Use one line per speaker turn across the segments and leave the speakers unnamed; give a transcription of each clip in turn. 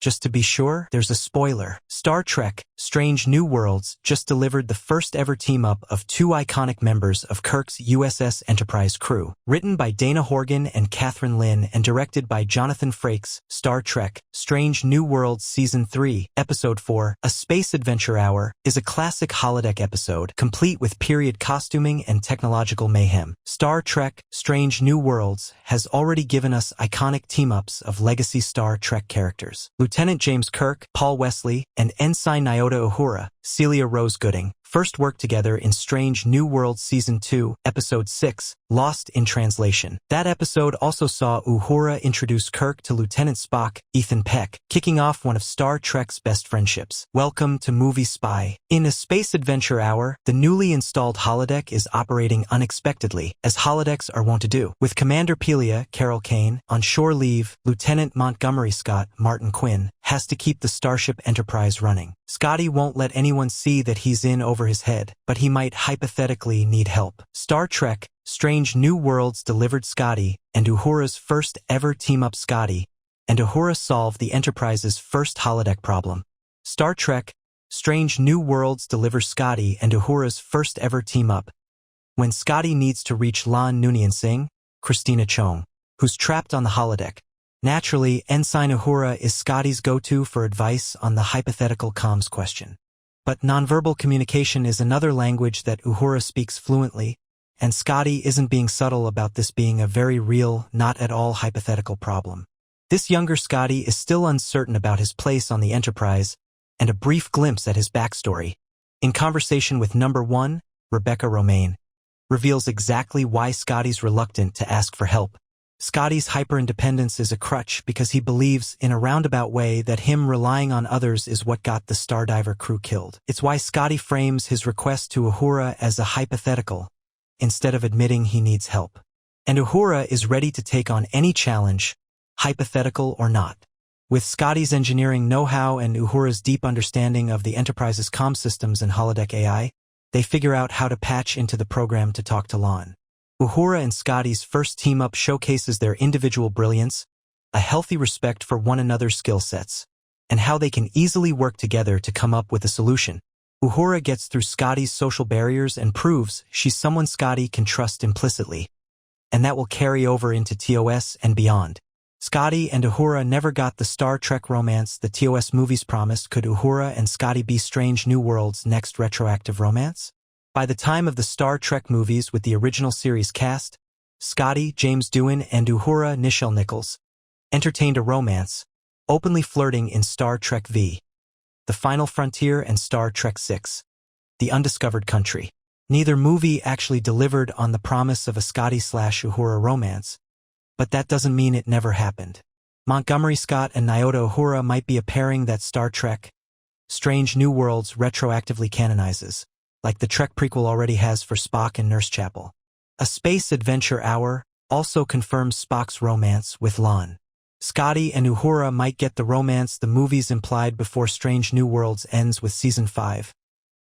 Just to be sure, there's a spoiler. Star Trek: Strange New Worlds just delivered the first ever team-up of two iconic members of Kirk's USS Enterprise crew. Written by Dana Horgan and Kathryn Lyn and directed by Jonathan Frakes, Star Trek: Strange New Worlds Season 3, Episode 4, A Space Adventure Hour, is a classic holodeck episode, complete with period costuming and technological mayhem. Star Trek: Strange New Worlds has already given us iconic team-ups of legacy Star Trek characters. Lieutenant James Kirk, Paul Wesley, and Ensign Nyota Uhura, Celia Rose Gooding, first worked together in Strange New Worlds Season 2, Episode 6, Lost in Translation. That episode also saw Uhura introduce Kirk to Lieutenant Spock, Ethan Peck, kicking off one of Star Trek's best friendships. Welcome to Movie Spy. In A Space Adventure Hour, the newly installed holodeck is operating unexpectedly, as holodecks are wont to do. With Commander Pelia, Carol Kane, on shore leave, Lieutenant Montgomery Scott, Martin Quinn, has to keep the Starship Enterprise running. Scotty won't let anyone see that he's in over his head, but he might hypothetically need help. Star Trek: Strange New Worlds delivered Scotty and Uhura's first ever team-up. Scotty and Uhura solve the Enterprise's first holodeck problem. Star Trek: Strange New Worlds delivers Scotty and Uhura's first ever team-up when Scotty needs to reach Lan Noonien Singh, Christina Chong, who's trapped on the holodeck. Naturally, Ensign Uhura is Scotty's go-to for advice on the hypothetical comms question. But nonverbal communication is another language that Uhura speaks fluently, and Scotty isn't being subtle about this being a very real, not at all hypothetical problem. This younger Scotty is still uncertain about his place on the Enterprise, and a brief glimpse at his backstory, in conversation with Number 1, Rebecca Romaine, reveals exactly why Scotty's reluctant to ask for help. Scotty's hyper-independence is a crutch because he believes, in a roundabout way, that him relying on others is what got the Stardiver crew killed. It's why Scotty frames his request to Uhura as a hypothetical, instead of admitting he needs help. And Uhura is ready to take on any challenge, hypothetical or not. With Scotty's engineering know-how and Uhura's deep understanding of the Enterprise's comm systems and holodeck AI, they figure out how to patch into the program to talk to Lan. Uhura and Scotty's first team-up showcases their individual brilliance, a healthy respect for one another's skill sets, and how they can easily work together to come up with a solution. Uhura gets through Scotty's social barriers and proves she's someone Scotty can trust implicitly, and that will carry over into TOS and beyond. Scotty and Uhura never got the Star Trek romance the TOS movies promised. Could Uhura and Scotty be Strange New Worlds' next retroactive romance? By the time of the Star Trek movies with the original series cast, Scotty, James Doohan, and Uhura, Nichelle Nichols, entertained a romance, openly flirting in Star Trek V, The Final Frontier, and Star Trek VI, The Undiscovered Country. Neither movie actually delivered on the promise of a Scotty/Uhura romance, but that doesn't mean it never happened. Montgomery Scott and Nyota Uhura might be a pairing that Star Trek: Strange New Worlds retroactively canonizes, like the Trek prequel already has for Spock and Nurse Chapel. A Space Adventure Hour also confirms Spock's romance with Lan. Scotty and Uhura might get the romance the movies implied before Strange New Worlds ends with Season 5,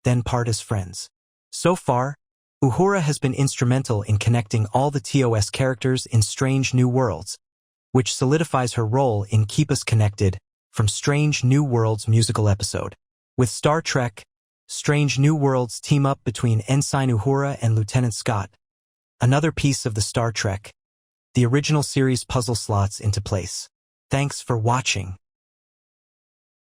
then part as friends. So far, Uhura has been instrumental in connecting all the TOS characters in Strange New Worlds, which solidifies her role in Keep Us Connected from Strange New Worlds musical episode. With Star Trek: Strange New Worlds team-up between Ensign Uhura and Lieutenant Scott, another piece of the Star Trek: the original series puzzle slots into place. Thanks for watching.